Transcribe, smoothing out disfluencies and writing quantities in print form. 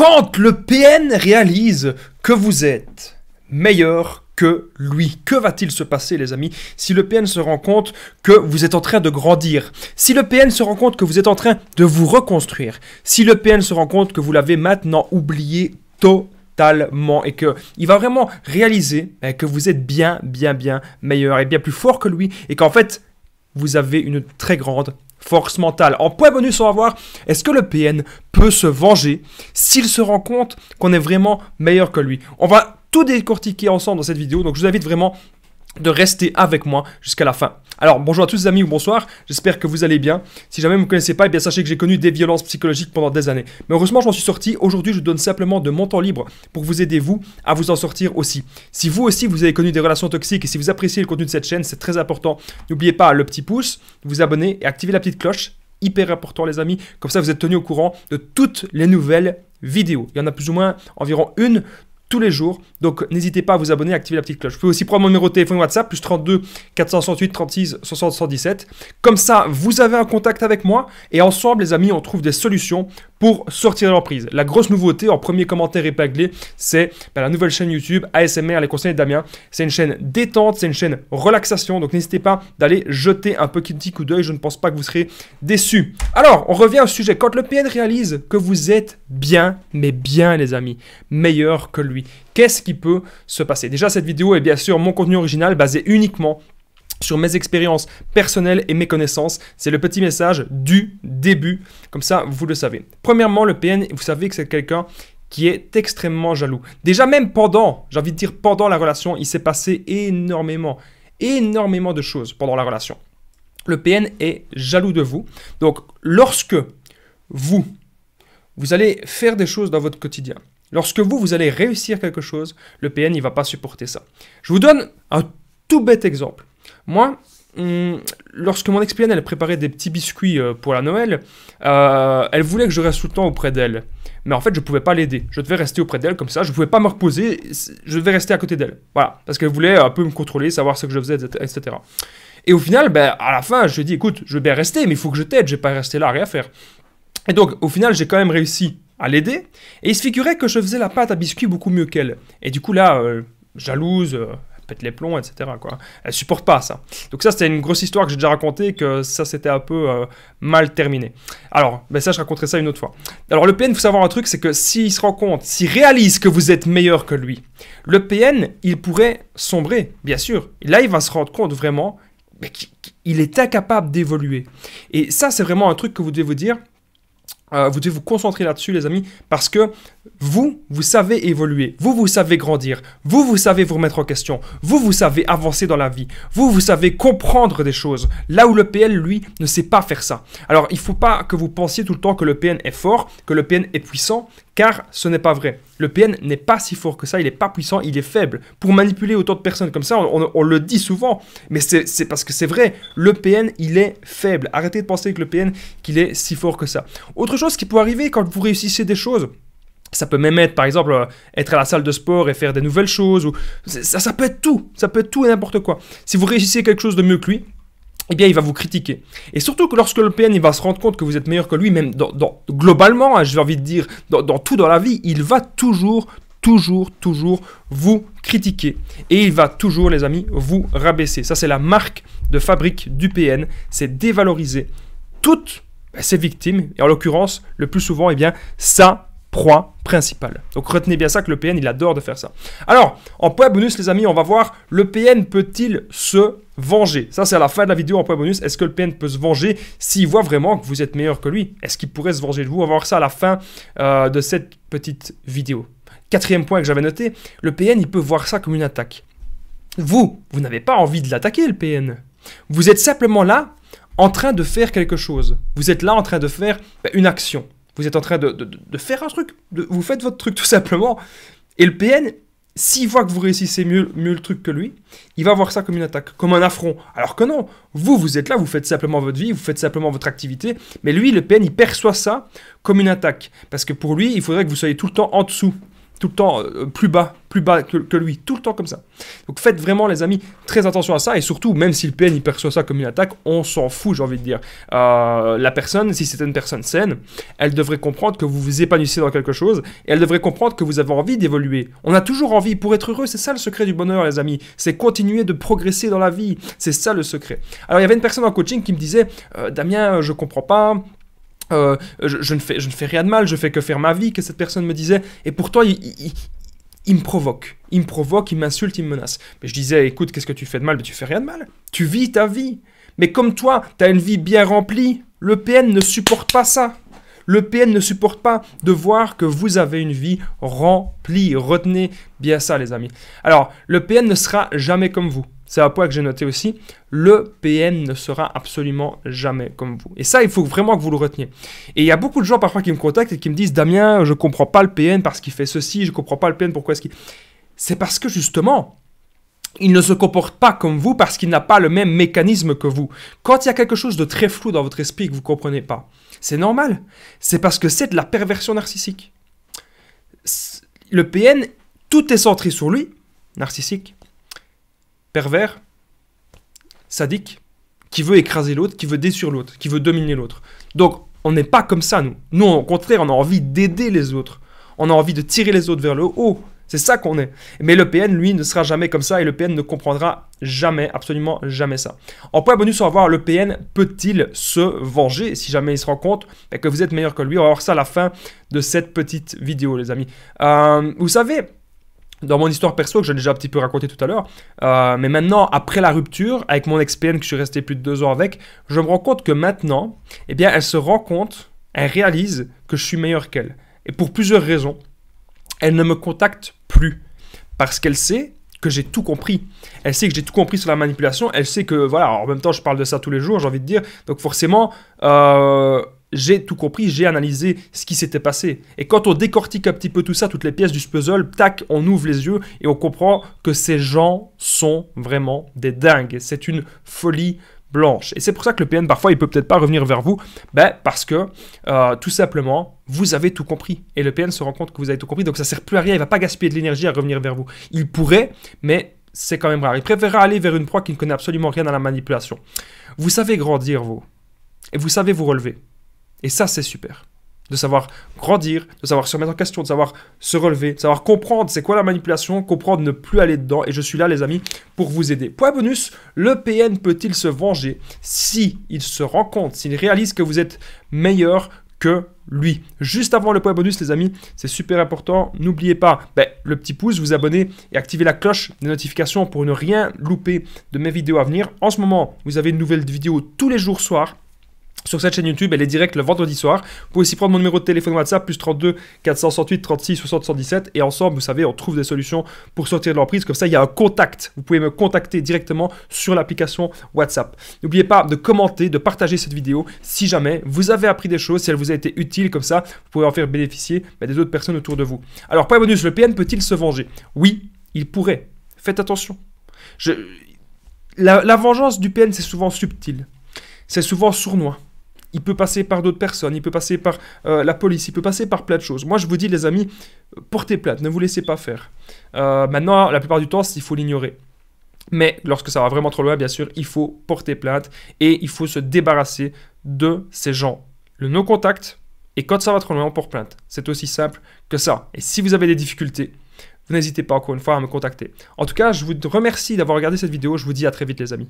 Quand le PN réalise que vous êtes meilleur que lui, que va-t-il se passer, les amis, si le PN se rend compte que vous êtes en train de grandir, si le PN se rend compte que vous êtes en train de vous reconstruire, si le PN se rend compte que vous l'avez maintenant oublié totalement et qu'il va vraiment réaliser que vous êtes bien meilleur et bien plus fort que lui et qu'en fait, vous avez une très grande force mentale. En point bonus, on va voir, est-ce que le PN peut se venger s'il se rend compte qu'on est vraiment meilleur que lui? On va tout décortiquer ensemble dans cette vidéo, donc je vous invite vraiment de rester avec moi jusqu'à la fin. Alors, bonjour à tous les amis ou bonsoir, j'espère que vous allez bien. Si jamais vous ne me connaissez pas, eh bien sachez que j'ai connu des violences psychologiques pendant des années. Mais heureusement, j'en suis sorti. Aujourd'hui, je vous donne simplement de mon temps libre pour vous aider, vous, à vous en sortir aussi. Si vous aussi, vous avez connu des relations toxiques et si vous appréciez le contenu de cette chaîne, c'est très important. N'oubliez pas le petit pouce, vous abonner et activer la petite cloche. Hyper important, les amis. Comme ça, vous êtes tenus au courant de toutes les nouvelles vidéos. Il y en a plus ou moins environ une tous les jours, donc n'hésitez pas à vous abonner et activer la petite cloche. Vous pouvez aussi prendre mon numéro de téléphone WhatsApp, plus 32 468 36 60 117. Comme ça, vous avez un contact avec moi et ensemble, les amis, on trouve des solutions pour sortir de l'emprise. La grosse nouveauté, en premier commentaire épinglé, c'est la nouvelle chaîne YouTube ASMR, les conseils de Damien. C'est une chaîne détente, c'est une chaîne relaxation, donc n'hésitez pas d'aller jeter un petit coup d'œil, je ne pense pas que vous serez déçus. Alors, on revient au sujet. Quand le PN réalise que vous êtes bien, mais bien, les amis, meilleur que lui, qu'est-ce qui peut se passer? Déjà, cette vidéo est bien sûr mon contenu original basé uniquement sur mes expériences personnelles et mes connaissances. C'est le petit message du début, comme ça vous le savez. Premièrement, le PN, vous savez que c'est quelqu'un qui est extrêmement jaloux. Déjà même pendant, j'ai envie de dire pendant la relation, il s'est passé énormément de choses pendant la relation. Le PN est jaloux de vous. Donc lorsque vous allez faire des choses dans votre quotidien, lorsque vous allez réussir quelque chose, le PN, il ne va pas supporter ça. Je vous donne un tout bête exemple. Moi, lorsque mon ex-PN, elle préparait des petits biscuits pour la Noël, elle voulait que je reste tout le temps auprès d'elle. Mais en fait, je ne pouvais pas l'aider. Je devais rester auprès d'elle comme ça. Je ne pouvais pas me reposer. Je devais rester à côté d'elle. Voilà. Parce qu'elle voulait un peu me contrôler, savoir ce que je faisais, etc. Et au final, à la fin, je lui ai dit, écoute, je veux bien rester, mais il faut que je t'aide. Je ne vais pas rester là à rien faire. Et donc, au final, j'ai quand même réussi à l'aider. Et il se figurait que je faisais la pâte à biscuits beaucoup mieux qu'elle. Et du coup, là, jalouse, pète les plombs, etc. quoi. Elle supporte pas ça. Donc ça, c'était une grosse histoire que j'ai déjà racontée, que ça, c'était un peu mal terminé. Alors, ça, je raconterai ça une autre fois. Alors, le PN, il faut savoir un truc, c'est que s'il se rend compte, s'il réalise que vous êtes meilleur que lui, le PN, il pourrait sombrer, bien sûr. Et là, il va se rendre compte vraiment qu'il est incapable d'évoluer. Et ça, c'est vraiment un truc que vous devez vous dire. Vous devez vous concentrer là-dessus, les amis, parce que vous savez évoluer, vous savez grandir, vous savez vous remettre en question, vous savez avancer dans la vie, vous savez comprendre des choses, là où le PN, lui, ne sait pas faire ça. Alors, il ne faut pas que vous pensiez tout le temps que le PN est fort, que le PN est puissant, car ce n'est pas vrai. Le PN n'est pas si fort que ça, il n'est pas puissant, il est faible. Pour manipuler autant de personnes comme ça, on le dit souvent, mais c'est parce que c'est vrai, le PN, il est faible. Arrêtez de penser que le PN, qu'il est si fort que ça. Autre chose qui peut arriver quand vous réussissez des choses, ça peut même être, par exemple, être à la salle de sport et faire des nouvelles choses, ou ça peut être tout et n'importe quoi. Si vous réussissez quelque chose de mieux que lui, eh bien, il va vous critiquer. Et surtout que lorsque le PN il va se rendre compte que vous êtes meilleur que lui, même globalement, hein, j'ai envie de dire, dans tout dans la vie, il va toujours vous critiquer. Et il va toujours, les amis, vous rabaisser. Ça, c'est la marque de fabrique du PN. C'est dévaloriser toutes ses victimes. Et en l'occurrence, le plus souvent, eh bien, sa proie principale. Donc retenez bien ça, que le PN, il adore de faire ça. Alors, en point bonus, les amis, on va voir, le PN peut-il se venger? Ça, c'est à la fin de la vidéo en point bonus. Est-ce que le PN peut se venger s'il voit vraiment que vous êtes meilleur que lui? Est-ce qu'il pourrait se venger de vous? On va voir ça à la fin de cette petite vidéo. Quatrième point que j'avais noté, le PN, il peut voir ça comme une attaque. Vous n'avez pas envie de l'attaquer, le PN. Vous êtes simplement là, en train de faire quelque chose. Vous êtes là en train de faire une action. Vous êtes en train de faire un truc. Vous faites votre truc tout simplement. Et le PN, s'il voit que vous réussissez mieux le truc que lui, il va voir ça comme une attaque, comme un affront. Alors que non, vous êtes là, vous faites simplement votre vie, vous faites simplement votre activité. Mais lui, le PN, il perçoit ça comme une attaque. Parce que pour lui, il faudrait que vous soyez tout le temps en dessous. tout le temps plus bas que lui, tout le temps comme ça. Donc faites vraiment les amis très attention à ça, et surtout même si le PN il perçoit ça comme une attaque, on s'en fout, j'ai envie de dire. La personne, si c'est une personne saine, elle devrait comprendre que vous vous épanouissez dans quelque chose, et elle devrait comprendre que vous avez envie d'évoluer. On a toujours envie, pour être heureux, c'est ça le secret du bonheur les amis, c'est continuer de progresser dans la vie, c'est ça le secret. Alors il y avait une personne en coaching qui me disait Damien, je comprends pas, je ne fais rien de mal, je fais que faire ma vie, que cette personne me disait, et pourtant il me provoque, il m'insulte, il me menace. Mais je disais, écoute, qu'est-ce que tu fais de mal? Mais tu fais rien de mal, tu vis ta vie. Mais comme toi, tu as une vie bien remplie, le PN ne supporte pas ça. Le PN ne supporte pas de voir que vous avez une vie remplie. Retenez bien ça les amis. Alors, le PN ne sera jamais comme vous. C'est un point que j'ai noté aussi. Le PN ne sera absolument jamais comme vous. Et ça, il faut vraiment que vous le reteniez. Et il y a beaucoup de gens parfois qui me contactent et qui me disent « Damien, je ne comprends pas le PN parce qu'il fait ceci, je ne comprends pas le PN, pourquoi est-ce qu'il... » C'est parce que justement, il ne se comporte pas comme vous parce qu'il n'a pas le même mécanisme que vous. Quand il y a quelque chose de très flou dans votre esprit que vous ne comprenez pas, c'est normal. C'est parce que c'est de la perversion narcissique. Le PN, tout est centré sur lui, narcissique, pervers, sadique, qui veut écraser l'autre, qui veut détruire l'autre, qui veut dominer l'autre. Donc, on n'est pas comme ça, nous. Nous, au contraire, on a envie d'aider les autres. On a envie de tirer les autres vers le haut. C'est ça qu'on est. Mais le PN, lui, ne sera jamais comme ça et le PN ne comprendra jamais, absolument jamais ça. En point bonus, on va voir le PN peut-il se venger si jamais il se rend compte que vous êtes meilleur que lui. On va voir ça à la fin de cette petite vidéo, les amis. Vous savez... Dans mon histoire perso, que j'ai déjà un petit peu raconté tout à l'heure, mais maintenant, après la rupture, avec mon ex-PN que je suis resté plus de 2 ans avec, je me rends compte que maintenant, eh bien, elle se rend compte, elle réalise que je suis meilleur qu'elle. Et pour plusieurs raisons, elle ne me contacte plus. Parce qu'elle sait que j'ai tout compris. Elle sait que j'ai tout compris sur la manipulation. Elle sait que, voilà, en même temps, je parle de ça tous les jours, j'ai envie de dire. Donc forcément... j'ai tout compris, j'ai analysé ce qui s'était passé. Et quand on décortique un petit peu tout ça, toutes les pièces du puzzle, tac, on ouvre les yeux et on comprend que ces gens sont vraiment des dingues. C'est une folie blanche. Et c'est pour ça que le PN, parfois, il peut peut-être pas revenir vers vous, parce que, tout simplement, vous avez tout compris. Et le PN se rend compte que vous avez tout compris, donc ça sert plus à rien, il va pas gaspiller de l'énergie à revenir vers vous. Il pourrait, mais c'est quand même rare. Il préférera aller vers une proie qui ne connaît absolument rien à la manipulation. Vous savez grandir, vous. Et vous savez vous relever. Et ça, c'est super. De savoir grandir, de savoir se remettre en question, de savoir se relever, de savoir comprendre c'est quoi la manipulation, comprendre ne plus aller dedans. Et je suis là, les amis, pour vous aider. Point bonus, le PN peut-il se venger si il se rend compte, s'il réalise que vous êtes meilleur que lui? Juste avant le point bonus, les amis, c'est super important. N'oubliez pas le petit pouce, vous abonner et activer la cloche des notifications pour ne rien louper de mes vidéos à venir. En ce moment, vous avez une nouvelle vidéo tous les jours soir. Sur cette chaîne YouTube, elle est directe le vendredi soir. Vous pouvez aussi prendre mon numéro de téléphone WhatsApp, plus 32 468 36 60 117. Et ensemble, vous savez, on trouve des solutions pour sortir de l'emprise. Comme ça, il y a un contact. Vous pouvez me contacter directement sur l'application WhatsApp. N'oubliez pas de commenter, de partager cette vidéo si jamais vous avez appris des choses, si elle vous a été utile. Comme ça, vous pouvez en faire bénéficier des autres personnes autour de vous. Alors, point bonus, le PN peut-il se venger? Oui, il pourrait. Faites attention. La vengeance du PN, c'est souvent subtil. C'est souvent sournois. Il peut passer par d'autres personnes, il peut passer par la police, il peut passer par plein de choses. Moi, je vous dis, les amis, portez plainte, ne vous laissez pas faire. Maintenant, la plupart du temps, il faut l'ignorer. Mais lorsque ça va vraiment trop loin, bien sûr, il faut porter plainte et il faut se débarrasser de ces gens. Le no-contact, et quand ça va trop loin, on porte plainte. C'est aussi simple que ça. Et si vous avez des difficultés, vous n'hésitez pas encore une fois à me contacter. En tout cas, je vous remercie d'avoir regardé cette vidéo. Je vous dis à très vite, les amis.